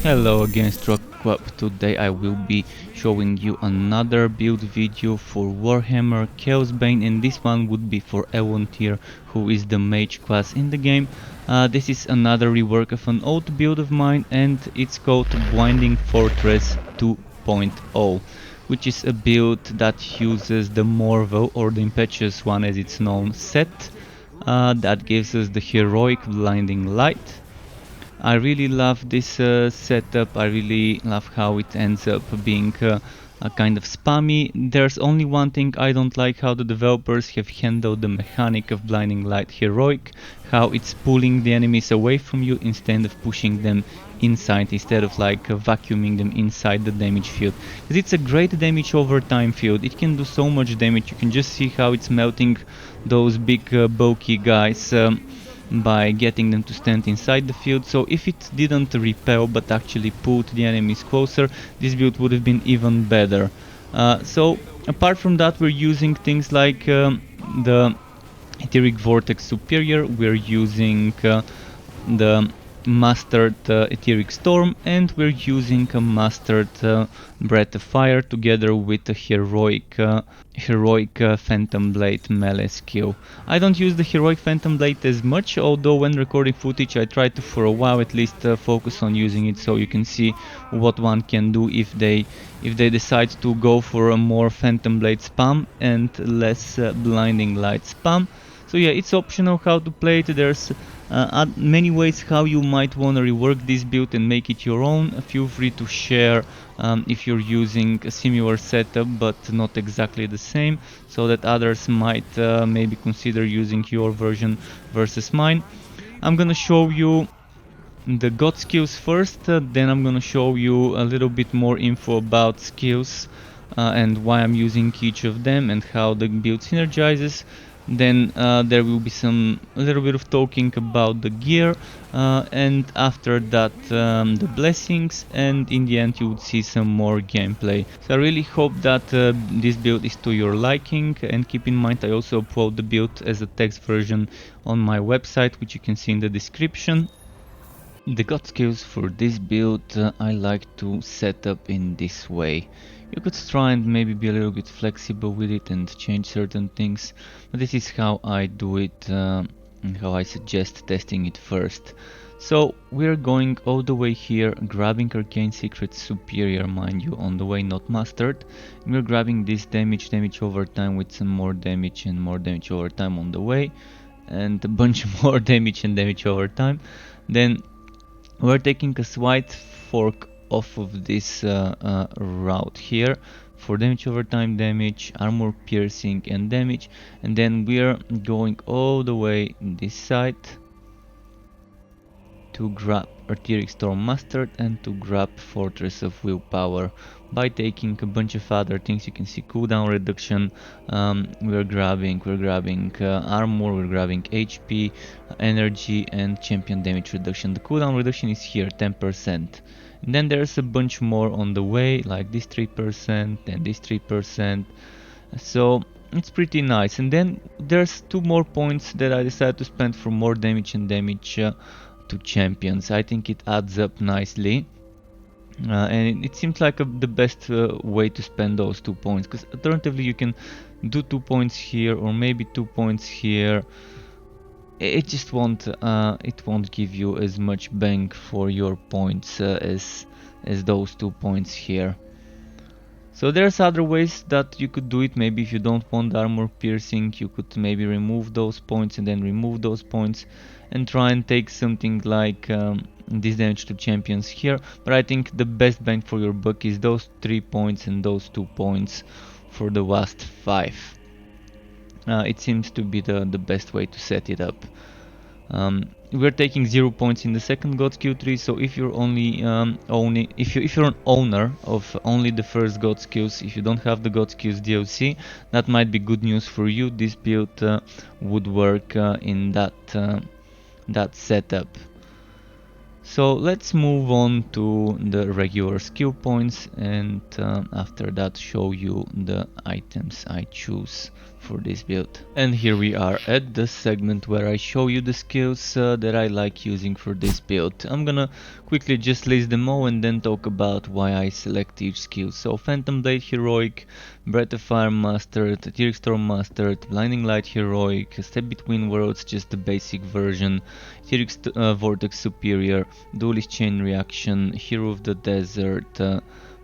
Hello again, Struck Club. Today I will be showing you another build video for Warhammer Chaosbane, and this one would be for Elontir, who is the mage class in the game. This is another rework of an old build of mine, and it's called Blinding Fortress 2.0, which is a build that uses the Morvel, or the Impetuous One as it's known, set that gives us the heroic blinding light. I really love this setup. I really love how it ends up being a kind of spammy. There's only one thing I don't like: how the developers have handled the mechanic of blinding light heroic, how it's pulling the enemies away from you instead of pushing them inside, instead of like vacuuming them inside the damage field. Because it's a great damage over time field. It can do so much damage. You can just see how it's melting those big bulky guys by getting them to stand inside the field. So if it didn't repel but actually pulled the enemies closer, this build would have been even better. So apart from that, we're using things like the Aetheric Vortex Superior, we're using the mastered Aetheric Storm, and we're using a mastered Breath of Fire together with a heroic Phantom Blade melee skill. I don't use the heroic Phantom Blade as much, although when recording footage I try to, for a while at least, focus on using it so you can see what one can do if they decide to go for a more Phantom Blade spam and less blinding light spam. So yeah, it's optional how to play it. There's many ways how you might want to rework this build and make it your own. Feel free to share if you're using a similar setup but not exactly the same, so that others might maybe consider using your version versus mine. I'm gonna show you the god skills first, then I'm gonna show you a little bit more info about skills and why I'm using each of them and how the build synergizes. Then there will be a little bit of talking about the gear, and after that the blessings, and in the end you would see some more gameplay. So I really hope that this build is to your liking, and keep in mind I also upload the build as a text version on my website, which you can see in the description. The god skills for this build I like to set up in this way. You could try and maybe be a little bit flexible with it and change certain things, but this is how I do it and how I suggest testing it first. So we're going all the way here, grabbing Arcane Secret Superior, mind you, on the way, not Mastered. And we're grabbing this damage over time with some more damage and more damage over time on the way, and a bunch more damage and damage over time. Then we're taking a slight fork off of this route here for damage over time, damage, armor piercing and damage, and then we're going all the way this side to grab Aetheric Storm Mastered and to grab Fortress of Willpower by taking a bunch of other things. You can see cooldown reduction, we're grabbing armor, we're grabbing HP, energy and champion damage reduction. The cooldown reduction is here, 10%. And then there's a bunch more on the way, like this 3% and this 3%. So it's pretty nice. And then there's 2 more points that I decided to spend for more damage and damage to champions. I think it adds up nicely, and it seems like the best way to spend those 2 points, because alternatively you can do 2 points here or maybe 2 points here. It just won't give you as much bang for your points as those 2 points here. So there's other ways that you could do it. Maybe if you don't want armor piercing, you could maybe remove those points and then remove those points and try and take something like this damage to champions here. But I think the best bang for your buck is those 3 points and those 2 points for the last 5. It seems to be the best way to set it up. We're taking 0 points in the second god skill tree, so if you're only if you're an owner of only the first god skills, if you don't have the god skills DLC, that might be good news for you. This build would work in that setup. So let's move on to the regular skill points, and after that show you the items I choose for this build. And here we are at the segment where I show you the skills that I like using for this build. I'm gonna quickly just list them all and then talk about why I select each skill. So Phantom Blade Heroic, Breath of Fire Mastered, Aetheric Storm Mastered, Blinding Light Heroic, Step Between Worlds, just the basic version, Aetheric Vortex Superior, Duelist Chain Reaction, Hero of the Desert,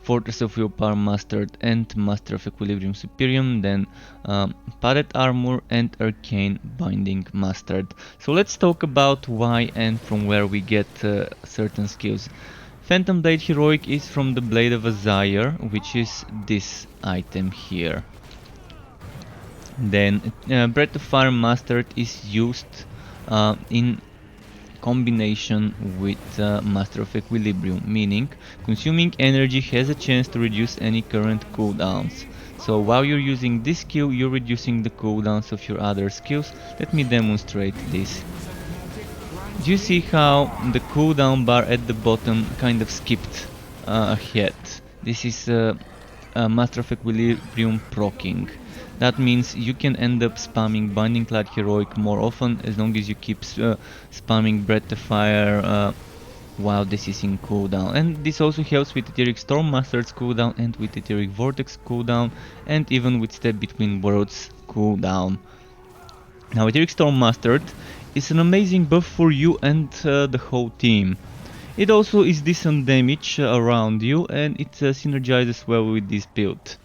Fortress of Willpower Mastered and Master of Equilibrium Superior, then Padded Armor and Arcane Binding Mastered. So let's talk about why and from where we get certain skills. Phantom Blade Heroic is from the Blade of Azire, which is this item here. Then Breath of Fire Mastered is used in combination with Master of Equilibrium, meaning consuming energy has a chance to reduce any current cooldowns. So while you're using this skill, you're reducing the cooldowns of your other skills. Let me demonstrate this. Do you see how the cooldown bar at the bottom kind of skipped ahead? This is Master of Equilibrium proccing. That means you can end up spamming Binding Light Heroic more often as long as you keep spamming Breath of Fire while this is in cooldown. And this also helps with Aetheric Storm Mastered's cooldown and with Aetheric Vortex cooldown and even with Step Between Worlds cooldown. Now Aetheric Storm Mastered is an amazing buff for you and the whole team. It also is decent damage around you and it synergizes well with this build.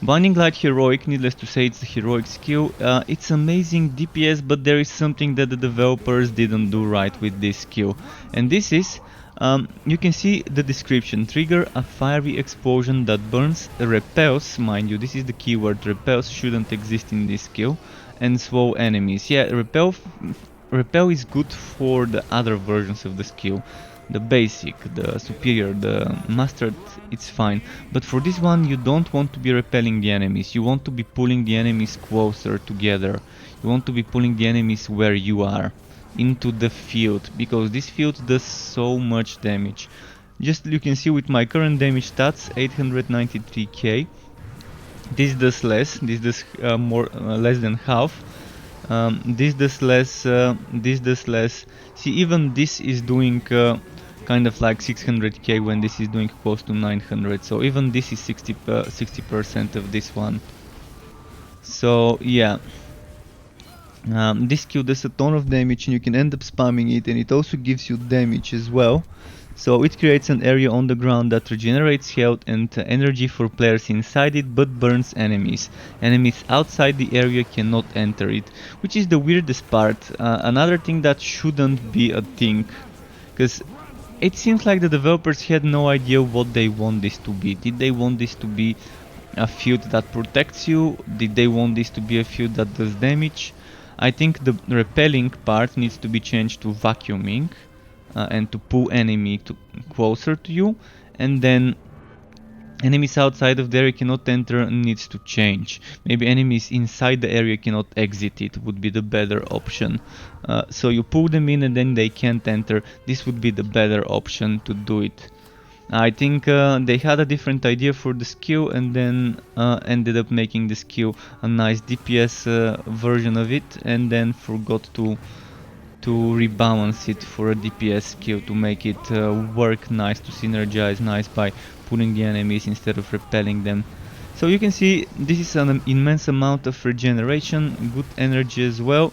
Binding Light Heroic, needless to say, it's a heroic skill. It's amazing DPS, but there is something that the developers didn't do right with this skill. And this is, you can see the description, trigger a fiery explosion that burns, repels, mind you, this is the keyword, repels shouldn't exist in this skill, and slow enemies. Yeah, repel is good for the other versions of the skill. The basic, the superior, the mastered, it's fine. But for this one you don't want to be repelling the enemies, you want to be pulling the enemies closer together. You want to be pulling the enemies where you are, into the field, because this field does so much damage. Just you can see with my current damage stats, 893k. This does less, this does less than half. This does less, this does less. See, even this is doing kind of like 600k when this is doing close to 900, so even this is 60% of this one. So yeah, this skill does a ton of damage and you can end up spamming it, and it also gives you damage as well. So it creates an area on the ground that regenerates health and energy for players inside it, but burns enemies. Enemies outside the area cannot enter it, which is the weirdest part. Another thing that shouldn't be a thing, because it seems like the developers had no idea what they want this to be. Did they want this to be a field that protects you? Did they want this to be a field that does damage? I think the repelling part needs to be changed to vacuuming. And to pull enemy closer to you, and then enemies outside of the area cannot enter needs to change. Maybe enemies inside the area cannot exit it would be the better option. So you pull them in and then they can't enter. This would be the better option to do it. I think they had a different idea for the skill and then ended up making the skill a nice DPS version of it, and then forgot to rebalance it for a DPS skill to make it work nice, to synergize nice by pulling the enemies instead of repelling them. So you can see this is an immense amount of regeneration, good energy as well,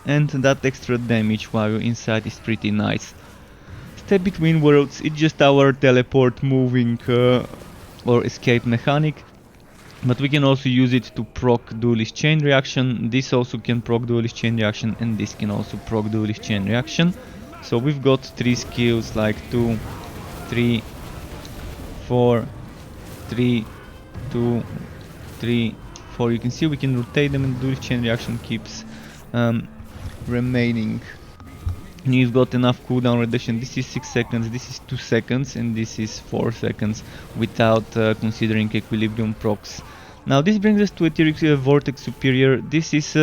and that extra damage while you're inside is pretty nice. Step Between Worlds, it's just our teleport moving or escape mechanic. But we can also use it to proc Duelist Chain Reaction. This also can proc Duelist Chain Reaction, and this can also proc Duelist Chain Reaction. So we've got 3 skills like 2, 3, 4, 3, 2, 3, 4. You can see we can rotate them and Duelist Chain Reaction keeps remaining. And you've got enough cooldown reduction. This is 6 seconds, this is 2 seconds, and this is 4 seconds without considering equilibrium procs. Now this brings us to Aetheric Vortex Superior. This is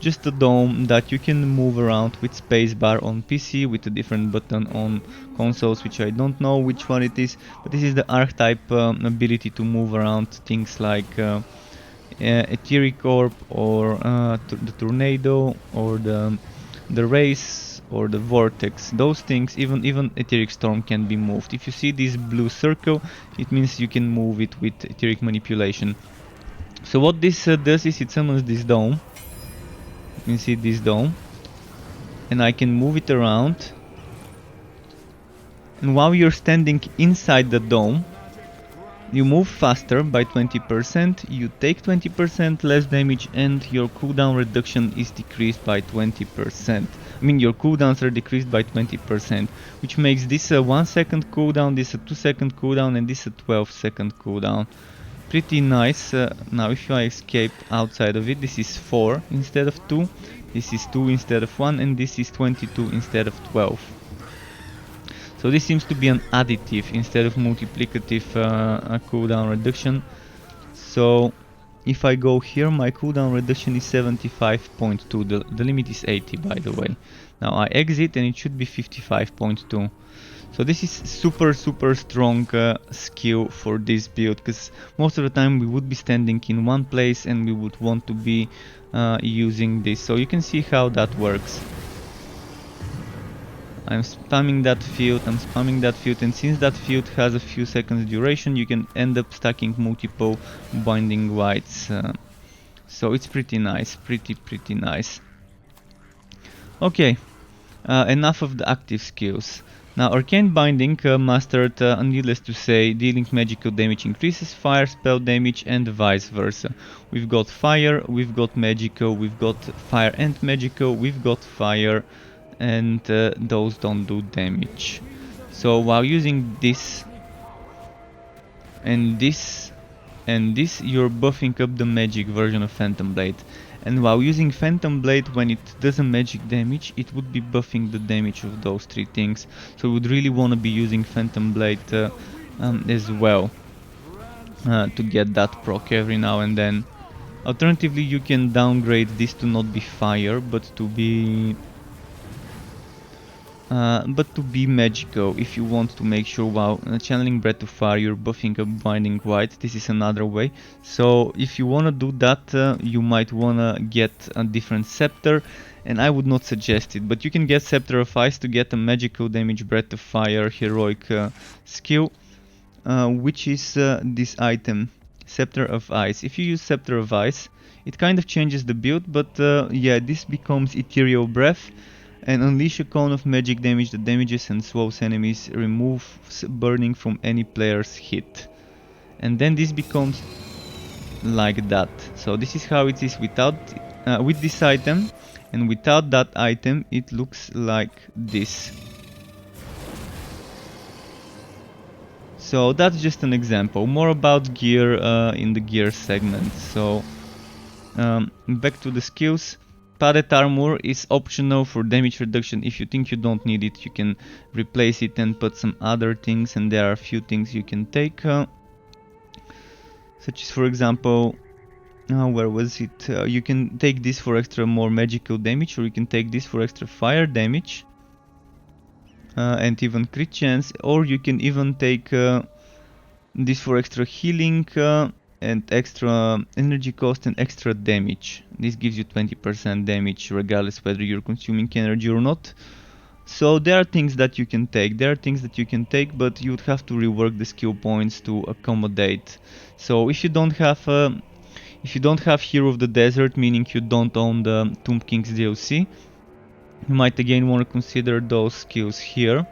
just a dome that you can move around with spacebar on PC, with a different button on consoles, which I don't know which one it is, but this is the archetype ability to move around things like Etheric Orb or the Tornado or the Race or the Vortex. Those things, even Etheric Storm can be moved. If you see this blue circle, it means you can move it with Etheric Manipulation. So what this does is it summons this dome. You can see this dome, and I can move it around. And while you're standing inside the dome, you move faster by 20%, you take 20% less damage, and your cooldown reduction is decreased by 20%. I mean, your cooldowns are decreased by 20%, which makes this a 1 second cooldown, this a 2 second cooldown, and this a 12 second cooldown. Pretty nice. Now if I escape outside of it, this is 4 instead of 2, this is 2 instead of 1, and this is 22 instead of 12. So this seems to be an additive instead of multiplicative cooldown reduction. So if I go here, my cooldown reduction is 75.2. The limit is 80, by the way. Now I exit and it should be 55.2. So this is super strong skill for this build, because most of the time we would be standing in one place and we would want to be using this. So you can see how that works. I'm spamming that field, and since that field has a few seconds duration, you can end up stacking multiple binding whites. So it's pretty nice, pretty nice. Okay, enough of the active skills. Now Arcane Binding mastered, needless to say, dealing magical damage increases fire spell damage and vice versa. We've got fire, we've got magical, we've got fire and magical, we've got fire, and those don't do damage. So while using this and this and this, you're buffing up the magic version of Phantom Blade. And while using Phantom Blade, when it does a magic damage, it would be buffing the damage of those three things. So we would really want to be using Phantom Blade as well to get that proc every now and then. Alternatively, you can downgrade this to not be fire, but to be magical if you want to make sure while channeling Breath of Fire you're buffing up Binding White. This is another way. So if you want to do that, you might want to get a different scepter, and I would not suggest it, but you can get Scepter of Ice to get a magical damage Breath of Fire heroic skill, which is this item, Scepter of Ice. If you use Scepter of Ice, it kind of changes the build, but yeah, this becomes Ethereal Breath, and unleash a cone of magic damage that damages and slows enemies, removes burning from any player's hit. And then this becomes like that. So this is how it is without, with this item, and without that item it looks like this. So that's just an example. More about gear in the gear segment. So back to the skills. Padded armor is optional for damage reduction. If you think you don't need it, you can replace it and put some other things, and there are a few things you can take, such as, for example, where was it? You can take this for extra more magical damage, or you can take this for extra fire damage and even crit chance, or you can even take this for extra healing and extra energy cost and extra damage. This gives you 20% damage regardless whether you're consuming energy or not. So there are things that you can take, but you would have to rework the skill points to accommodate. So if you don't have Hero of the Desert, meaning you don't own the Tomb King's DLC, you might again want to consider those skills here.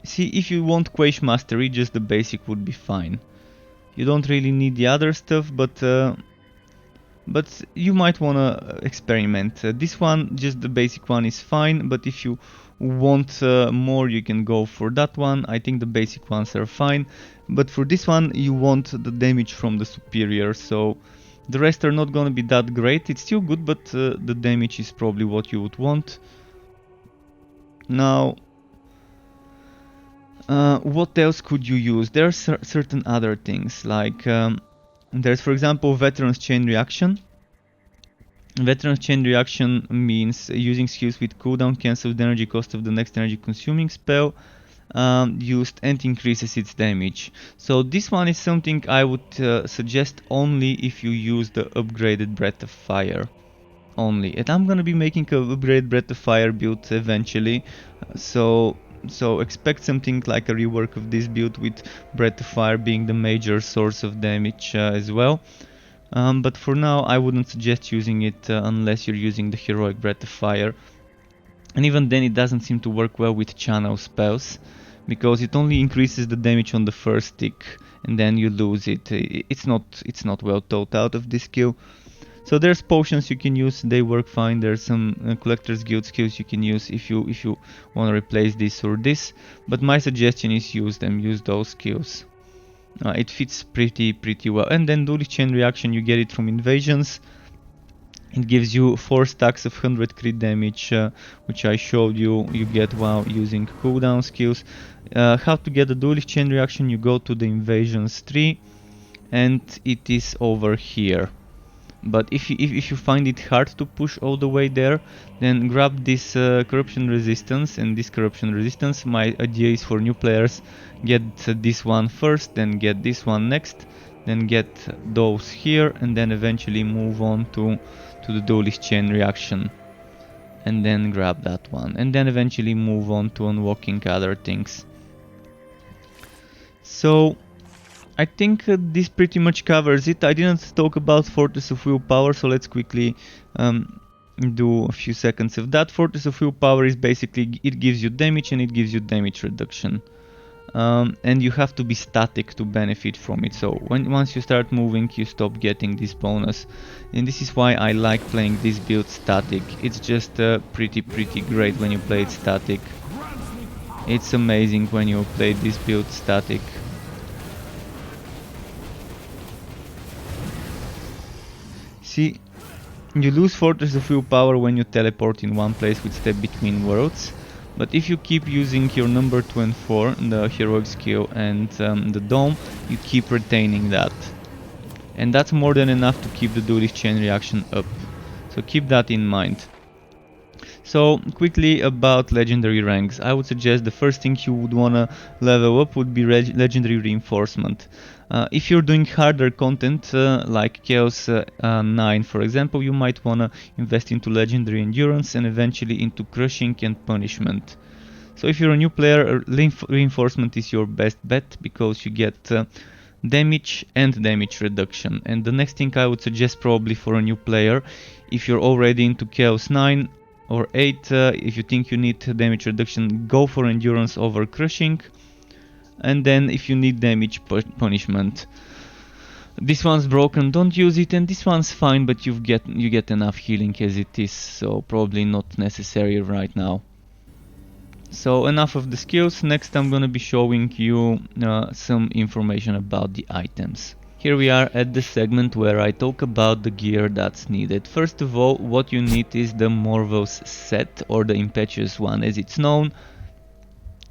See, if you want Quash Mastery, just the basic would be fine. You don't really need the other stuff, but you might want to experiment. This one, just the basic one, is fine, but if you want more, you can go for that one. I think the basic ones are fine, but for this one you want the damage from the superior, so the rest are not gonna be that great. It's still good, but the damage is probably what you would want. Now, what else could you use? There are certain other things, like there's, for example, Veteran's Chain Reaction. Veteran's Chain Reaction means using skills with cooldown cancels the energy cost of the next energy consuming spell. used and increases its damage. So this one is something I would suggest only if you use the upgraded Breath of Fire only. And I'm gonna be making a upgraded Breath of Fire build eventually, so expect something like a rework of this build with Breath of Fire being the major source of damage as well. But for now I wouldn't suggest using it unless you're using the heroic Breath of Fire. And even then it doesn't seem to work well with channel spells, because it only increases the damage on the first tick and then you lose it. It's not well thought out of this skill. So there's potions you can use, they work fine. There's some collector's guild skills you can use if you want to replace this or this, but my suggestion is use those skills. It fits pretty well. And then duelist chain reaction, you get it from invasions. It gives you 4 stacks of 100 crit damage, which I showed you get while using cooldown skills. How to get the duelist chain reaction? You go to the invasions tree and it is over here. But if you find it hard to push all the way there, then grab this corruption resistance. And this corruption resistance, my idea is for new players, get this one first, then get this one next, then get those here, and then eventually move on to the duelist chain reaction, and then grab that one, and then eventually move on to unlocking other things. So I think this pretty much covers it. I didn't talk about Fortress of Willpower, so let's quickly do a few seconds of that. Fortress of Willpower is basically, it gives you damage and it gives you damage reduction. And you have to be static to benefit from it. So once you start moving, you stop getting this bonus. And this is why I like playing this build static. It's just pretty great when you play it static. It's amazing when you play this build static. See, you lose Fortress of Willpower when you teleport in one place with Step Between Worlds. But if you keep using your number 2 and 4, the heroic skill and the dome, you keep retaining that. And that's more than enough to keep the duelist chain reaction up. So keep that in mind. So quickly about legendary ranks, I would suggest the first thing you would wanna level up would be legendary reinforcement. If you're doing harder content like Chaos 9 for example, you might wanna invest into legendary endurance and eventually into crushing and punishment. So if you're a new player, reinforcement is your best bet because you get damage and damage reduction. And the next thing I would suggest probably for a new player, if you're already into Chaos 9 or 8, if you think you need damage reduction, go for endurance over crushing. And then if you need damage punishment, this one's broken, don't use it, and this one's fine, but you get enough healing as it is, so probably not necessary right now. So enough of the skills. Next I'm gonna be showing you some information about the items. Here we are at the segment where I talk about the gear that's needed. First of all, what you need is the Morvos set, or the Impetuous one as it's known.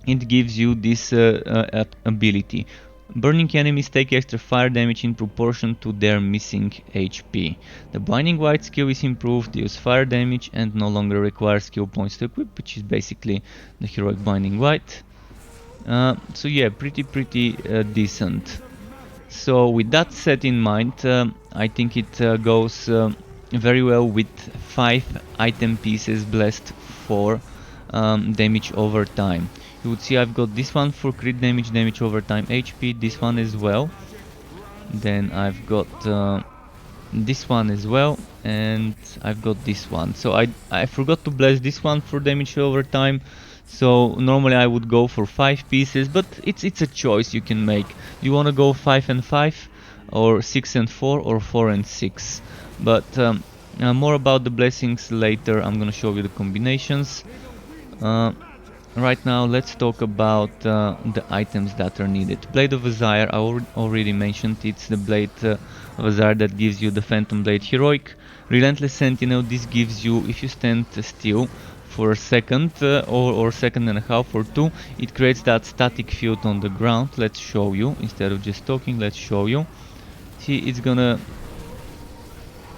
It gives you this ability. Burning enemies take extra fire damage in proportion to their missing HP. The Blinding White skill is improved, deals fire damage and no longer requires skill points to equip, which is basically the heroic Blinding White. So yeah, pretty decent. So with that set in mind, I think it goes very well with 5 item pieces blessed for damage over time. You would see I've got this one for crit damage, damage over time, HP, this one as well. Then I've got this one as well, and I've got this one. So I forgot to bless this one for damage over time. So normally I would go for 5 pieces, but it's a choice you can make. You want to go 5 and 5, or 6 and 4, or 4 and 6. But more about the blessings later. I'm gonna show you the combinations. Right now let's talk about the items that are needed. Blade of Azire, I already mentioned, it's the Blade of Azire that gives you the Phantom Blade Heroic. Relentless Sentinel, this gives you, if you stand still for a second or second and a half or 2, it creates that static field on the ground. Let's show you, instead of just talking, let's show you. See, it's gonna...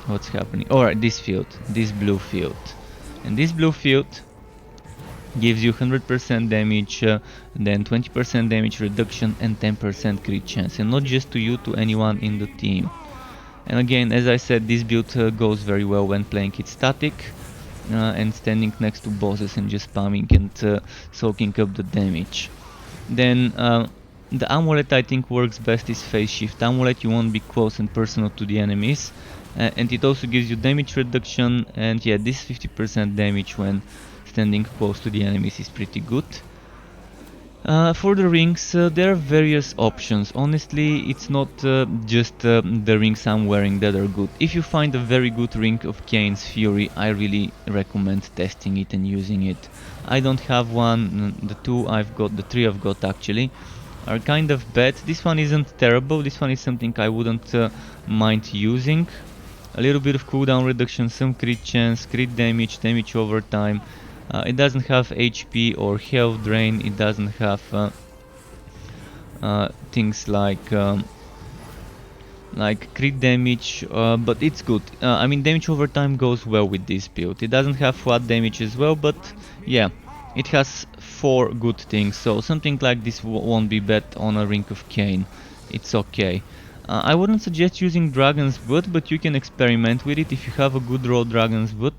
what's happening? Alright, this field, this blue field. And this blue field Gives you 100% damage, then 20% damage reduction and 10% crit chance, and not just to you, to anyone in the team. And again, as I said, this build goes very well when playing it static and standing next to bosses and just spamming and soaking up the damage. Then the amulet I think works best is phase shift amulet. You won't be close and personal to the enemies, and it also gives you damage reduction, and yeah, this 50% damage when standing close to the enemies is pretty good. For the rings, there are various options. Honestly, it's not just the rings I'm wearing that are good. If you find a very good ring of Kane's Fury, I really recommend testing it and using it. I don't have one. The three I've got actually are kind of bad. This one isn't terrible. This one is something I wouldn't mind using. A little bit of cooldown reduction, some crit chance, crit damage, damage over time. It doesn't have HP or health drain. It doesn't have things like crit damage, but it's good. I mean, damage over time goes well with this build. It doesn't have flat damage as well, but yeah, it has 4 good things. So something like this won't be bad on a Ring of Kane. It's okay. I wouldn't suggest using Dragon's Blood, but you can experiment with it if you have a good raw Dragon's Blood.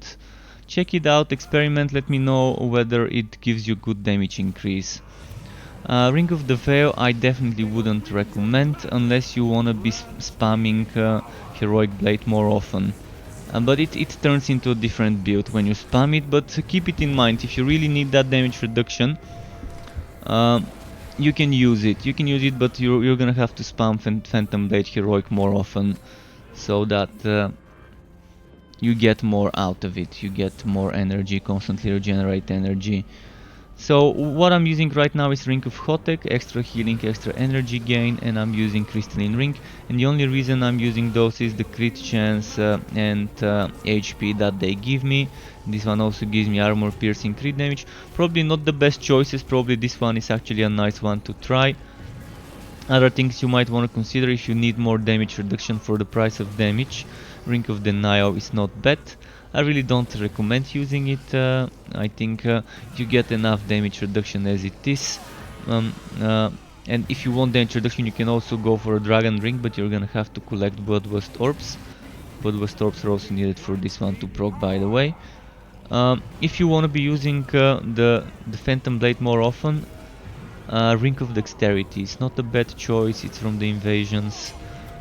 Check it out, experiment, let me know whether it gives you good damage increase. Ring of the Veil I definitely wouldn't recommend unless you wanna be spamming Heroic Blade more often. But it turns into a different build when you spam it, but keep it in mind, if you really need that damage reduction, you can use it, but you're gonna have to spam Phantom Blade Heroic more often, so that you get more out of it, you get more energy, constantly regenerate energy. So what I'm using right now is Ring of Hotek, extra healing, extra energy gain, and I'm using Crystalline Ring, and the only reason I'm using those is the crit chance and HP that they give me. This one also gives me armor piercing crit damage. Probably not the best choices, probably this one is actually a nice one to try. Other things you might want to consider if you need more damage reduction for the price of damage. Ring of Denial is not bad. I really don't recommend using it. I think you get enough damage reduction as it is. And if you want damage reduction, you can also go for a Dragon Ring, but you're gonna have to collect Bloodlust Orbs. Bloodlust Orbs are also needed for this one to proc, by the way. If you want to be using the Phantom Blade more often, Ring of Dexterity is not a bad choice, it's from the Invasions.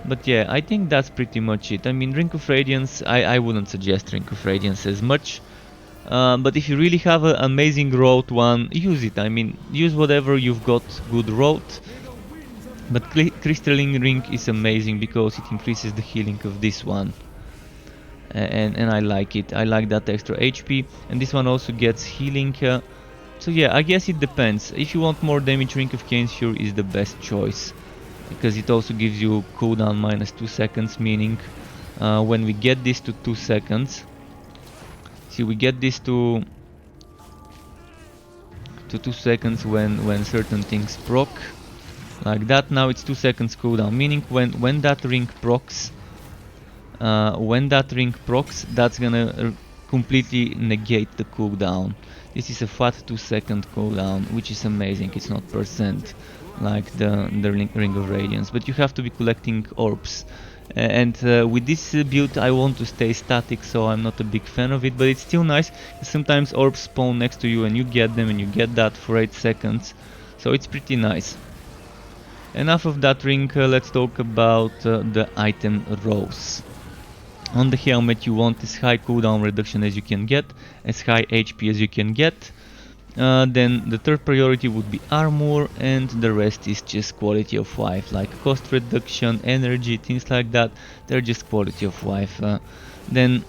But yeah, I think that's pretty much it. I mean, Ring of Radiance, I wouldn't suggest Ring of Radiance as much. But if you really have an amazing road one, use it. I mean, use whatever you've got good road. But Crystalline Ring is amazing because it increases the healing of this one. And I like it. I like that extra HP. And this one also gets healing. So yeah, I guess it depends. If you want more damage, Ring of Kane's Fury is the best choice, because it also gives you cooldown minus 2 seconds, meaning when we get this to 2 seconds, see, we get this to 2 seconds when certain things proc, like that. Now it's 2 seconds cooldown, meaning when that ring procs, that's gonna completely negate the cooldown. This is a flat 2 second cooldown, which is amazing. It's not percent like the Ring of Radiance, but you have to be collecting orbs. And with this build I want to stay static, so I'm not a big fan of it, but it's still nice. Sometimes orbs spawn next to you and you get them, and you get that for 8 seconds, so it's pretty nice. Enough of that ring, let's talk about the item rows. On the helmet you want as high cooldown reduction as you can get, as high HP as you can get. Then the third priority would be armor, and the rest is just quality of life, like cost reduction, energy, things like that. They're just quality of life. Then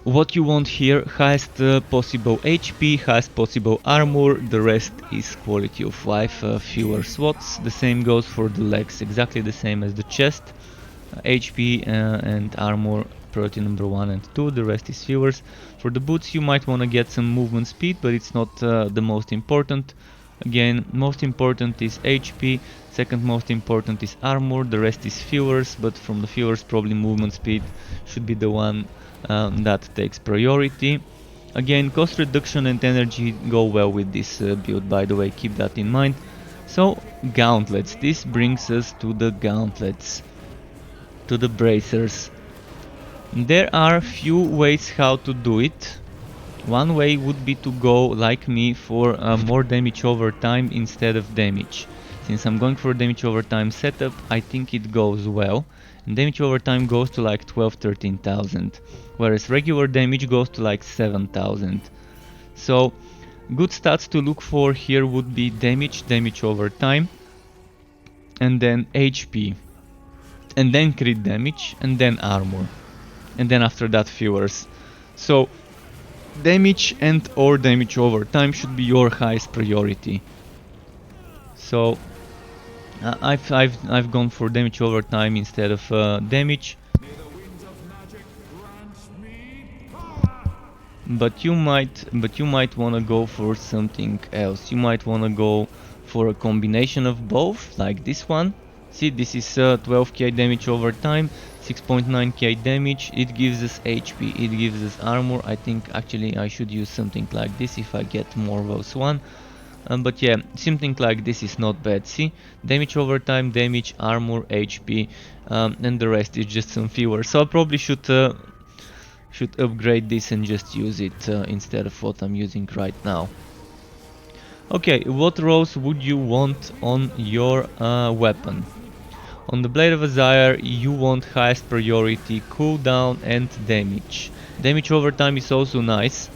what you want here, highest possible HP, highest possible armor, the rest is quality of life, fewer slots. The same goes for the legs, exactly the same as the chest. HP and armor priority number 1 and 2, the rest is viewers. For the boots you might want to get some movement speed, but it's not the most important. Again, most important is HP, second most important is armor, the rest is viewers, but from the viewers probably movement speed should be the one that takes priority. Again, cost reduction and energy go well with this build, by the way, keep that in mind. So, gauntlets. This brings us to the gauntlets, to the bracers. There are few ways how to do it. One way would be to go, like me, for more damage over time instead of damage. Since I'm going for damage over time setup, I think it goes well. And damage over time goes to like 12-13,000, whereas regular damage goes to like 7,000. So, good stats to look for here would be damage over time, and then HP, and then crit damage, and then armor, and then after that viewers. So, damage and or damage over time should be your highest priority. So I've gone for damage over time instead of damage. But you might wanna go for something else. You might wanna go for a combination of both, like this one. See, this is 12k damage over time, 6.9k damage. It gives us HP, it gives us armor. I think actually I should use something like this if I get more Morvos 1. But yeah, something like this is not bad. See, damage over time, damage, armor, HP, and the rest is just some fewer. So I probably should upgrade this and just use it instead of what I'm using right now. Okay, what roles would you want on your weapon? On the Blade of Azire, you want highest priority, cooldown and damage. Damage over time is also nice.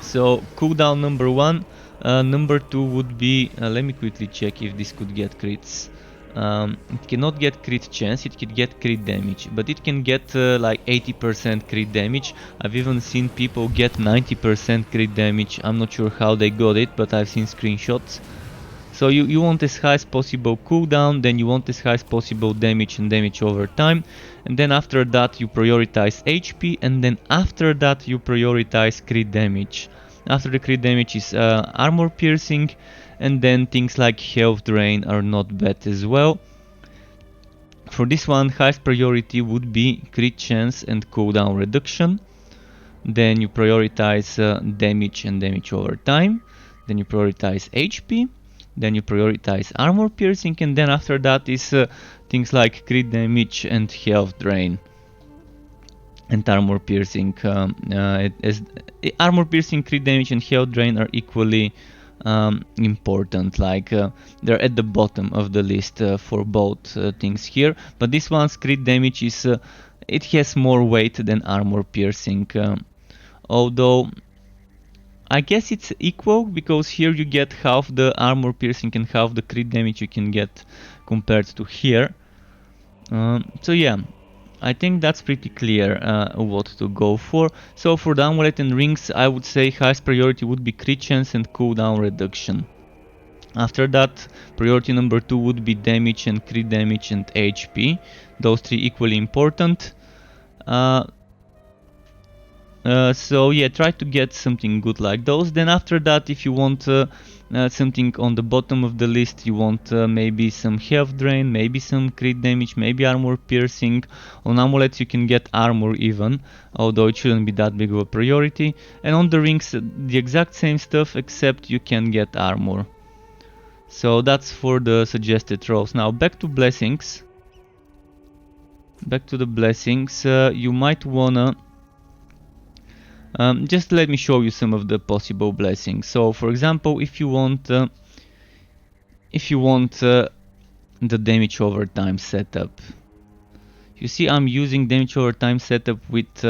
So cooldown number 1, number 2 would be, let me quickly check if this could get crits. It cannot get crit chance, it could get crit damage, but it can get like 80% crit damage. I've even seen people get 90% crit damage. I'm not sure how they got it, but I've seen screenshots. So you want as high as possible cooldown, then you want as high as possible damage and damage over time, and then after that you prioritize HP, and then after that you prioritize crit damage. After the crit damage is armor piercing, and then things like health drain are not bad as well. For this one, highest priority would be crit chance and cooldown reduction. Then you prioritize damage and damage over time. Then you prioritize HP. Then you prioritize armor piercing, and then after that is things like crit damage and health drain. And armor piercing, armor piercing, crit damage and health drain are equally important, like they're at the bottom of the list for both things here, but this one's crit damage is it has more weight than armor piercing, although I guess it's equal, because here you get half the armor piercing and half the crit damage you can get compared to here. So yeah, I think that's pretty clear what to go for. So for the amulet and rings, I would say highest priority would be crit chance and cooldown reduction. After that, priority number 2 would be damage and crit damage and HP. Those three equally important. So yeah, try to get something good like those. Then after that, if you want something on the bottom of the list, you want maybe some health drain, maybe some crit damage, maybe armor piercing. On amulets you can get armor even, although it shouldn't be that big of a priority. And on the rings, the exact same stuff, except you can get armor. So that's for the suggested roles. Now back to blessings. Back to the blessings, you might wanna just let me show you some of the possible blessings. So for example, if you want the damage over time setup, you see I'm using damage over time setup with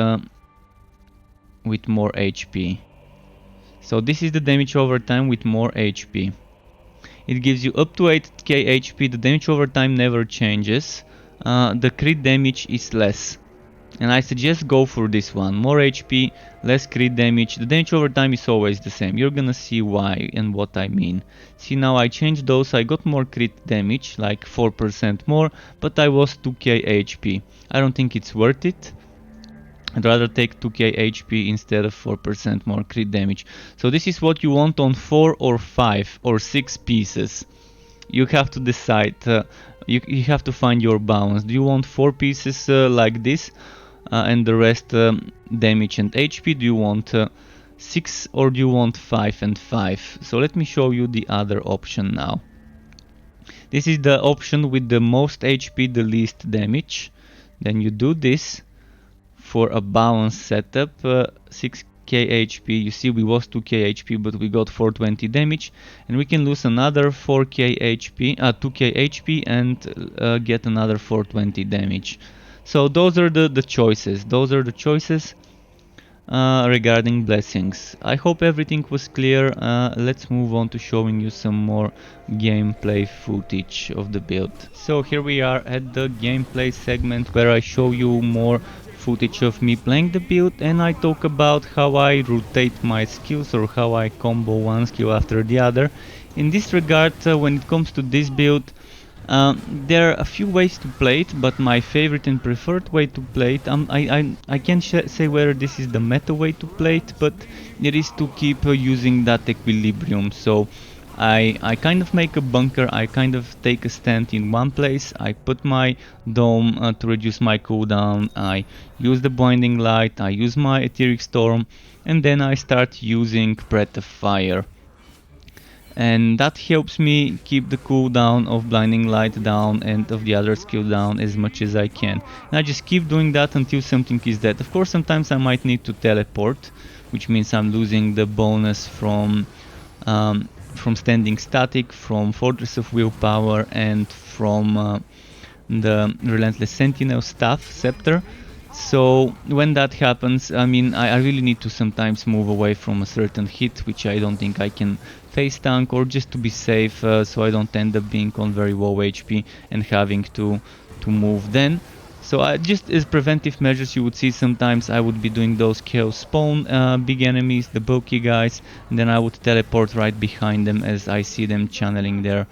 more HP. So this is the damage over time with more HP. It gives you up to 8k HP, the damage over time never changes, the crit damage is less. And I suggest go for this one, more HP, less crit damage. The damage over time is always the same, you're gonna see why and what I mean. See, now I changed those, I got more crit damage, like 4% more, but I was 2k HP. I don't think it's worth it. I'd rather take 2k HP instead of 4% more crit damage. So this is what you want on 4 or 5 or 6 pieces. You have to decide, you have to find your balance. Do you want 4 pieces like this? and the rest damage and HP. Do you want 6 or do you want 5 and 5? So let me show you the other option now. This is the option with the most HP, the least damage. Then you do this for a balanced setup, 6k HP. You see we lost 2k HP, but we got 420 damage, and we can lose another 4k HP, 2k HP, and get another 420 damage. So those are the choices. Those are the choices regarding blessings. I hope everything was clear. Let's move on to showing you some more gameplay footage of the build. So here we are at the gameplay segment where I show you more footage of me playing the build, and I talk about how I rotate my skills or how I combo one skill after the other. In this regard, when it comes to this build, there are a few ways to play it, but my favorite and preferred way to play it, I can't say whether this is the meta way to play it, but it is to keep using that equilibrium. So I kind of make a bunker, I kind of take a stand in one place, I put my dome to reduce my cooldown, I use the blinding light, I use my etheric storm, and then I start using breath of fire. And that helps me keep the cooldown of blinding light down and of the other skill down as much as I can. And I just keep doing that until something is dead. Of course, sometimes I might need to teleport, which means I'm losing the bonus from standing static, from Fortress of Willpower, and from the Relentless Sentinel staff scepter. So when that happens, I mean, I really need to sometimes move away from a certain hit, which I don't think I can face tank, or just to be safe, so I don't end up being on very low HP and having to move then. So just as preventive measures, you would see sometimes I would be doing those Chaosbane big enemies, the bulky guys, and then I would teleport right behind them as I see them channeling their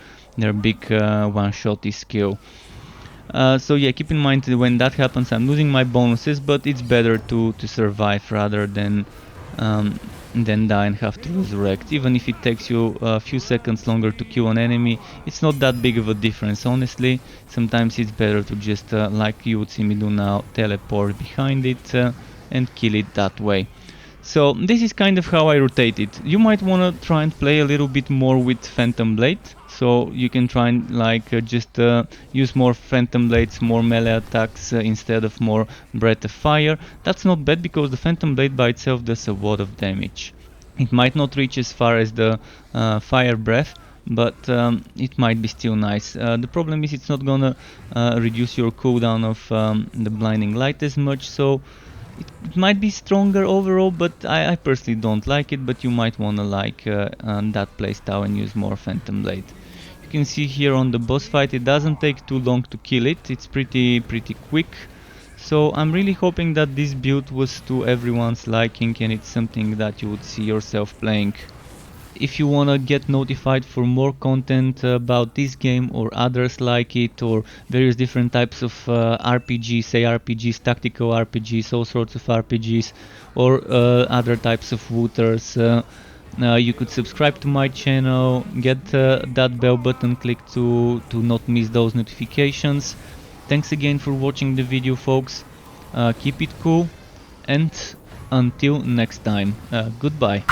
big one-shotty skill. So yeah, keep in mind that when that happens, I'm losing my bonuses, but it's better to survive rather than die and have to resurrect. Even if it takes you a few seconds longer to kill an enemy, it's not that big of a difference, honestly. Sometimes it's better to just, like you would see me do now, teleport behind it and kill it that way. So this is kind of how I rotate it. You might want to try and play a little bit more with Phantom Blade. So you can try and just use more Phantom Blades, more melee attacks instead of more Breath of Fire. That's not bad because the Phantom Blade by itself does a lot of damage. It might not reach as far as the Fire Breath, but it might be still nice. The problem is it's not gonna reduce your cooldown of the Blinding Light as much, so it might be stronger overall, but I personally don't like it. But you might wanna like that playstyle and use more Phantom Blade. You can see here on the boss fight, it doesn't take too long to kill it. It's pretty quick. So I'm really hoping that this build was to everyone's liking and it's something that you would see yourself playing. If you wanna get notified for more content about this game or others like it, or various different types of RPGs, say RPGs, tactical RPGs, all sorts of RPGs, or other types of looters, you could subscribe to my channel, get that bell button clicked to not miss those notifications. Thanks again for watching the video, folks. Keep it cool, and until next time, goodbye.